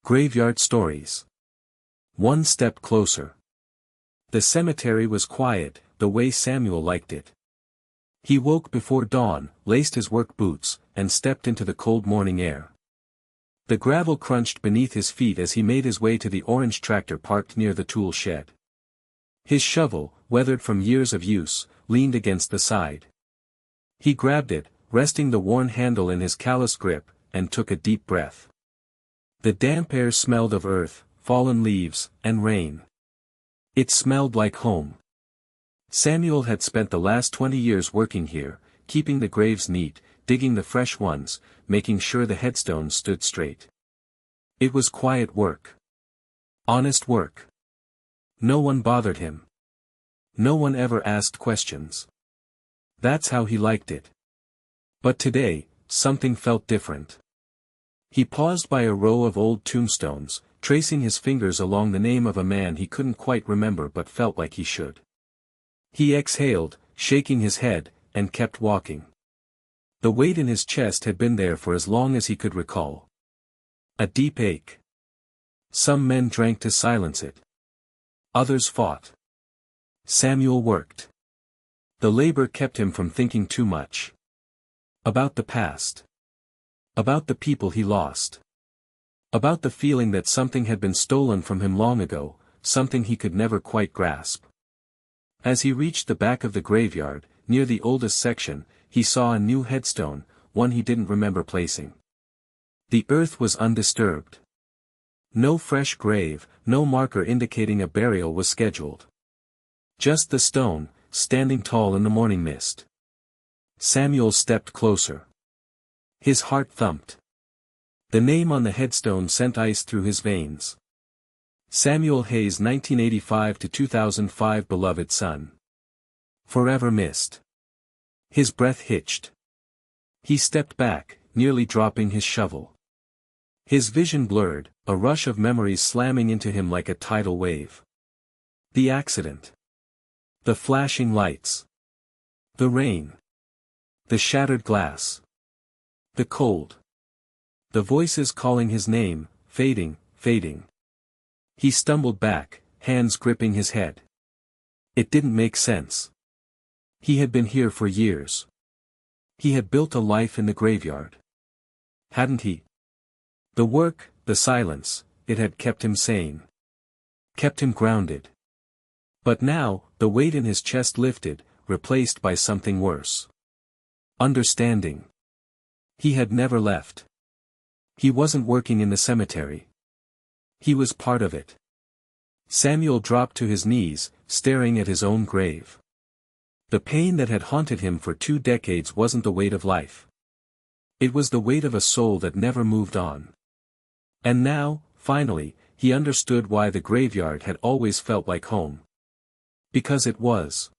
Graveyard Stories. One Step Closer. The cemetery was quiet, the way Samuel liked it. He woke before dawn, laced his work boots, and stepped into the cold morning air. The gravel crunched beneath his feet as he made his way to the orange tractor parked near the tool shed. His shovel, weathered from years of use, leaned against the side. He grabbed it, resting the worn handle in his callous grip, and took a deep breath. The damp air smelled of earth, fallen leaves, and rain. It smelled like home. Samuel had spent the last 20 years working here, keeping the graves neat, digging the fresh ones, making sure the headstones stood straight. It was quiet work. Honest work. No one bothered him. No one ever asked questions. That's how he liked it. But today, something felt different. He paused by a row of old tombstones, tracing his fingers along the name of a man he couldn't quite remember but felt like he should. He exhaled, shaking his head, and kept walking. The weight in his chest had been there for as long as he could recall. A deep ache. Some men drank to silence it. Others fought. Samuel worked. The labor kept him from thinking too much. About the past. About the people he lost. About the feeling that something had been stolen from him long ago, something he could never quite grasp. As he reached the back of the graveyard, near the oldest section, he saw a new headstone, one he didn't remember placing. The earth was undisturbed. No fresh grave, no marker indicating a burial was scheduled. Just the stone, standing tall in the morning mist. Samuel stepped closer. His heart thumped. The name on the headstone sent ice through his veins. Samuel Hayes, 1985 to 2005, beloved son. Forever missed. His breath hitched. He stepped back, nearly dropping his shovel. His vision blurred, a rush of memories slamming into him like a tidal wave. The accident. The flashing lights. The rain. The shattered glass. The cold. The voices calling his name, fading, fading. He stumbled back, hands gripping his head. It didn't make sense. He had been here for years. He had built a life in the graveyard. Hadn't he? The work, the silence, it had kept him sane. Kept him grounded. But now, the weight in his chest lifted, replaced by something worse. Understanding. He had never left. He wasn't working in the cemetery. He was part of it. Samuel dropped to his knees, staring at his own grave. The pain that had haunted him for 2 decades wasn't the weight of life. It was the weight of a soul that never moved on. And now, finally, he understood why the graveyard had always felt like home. Because it was.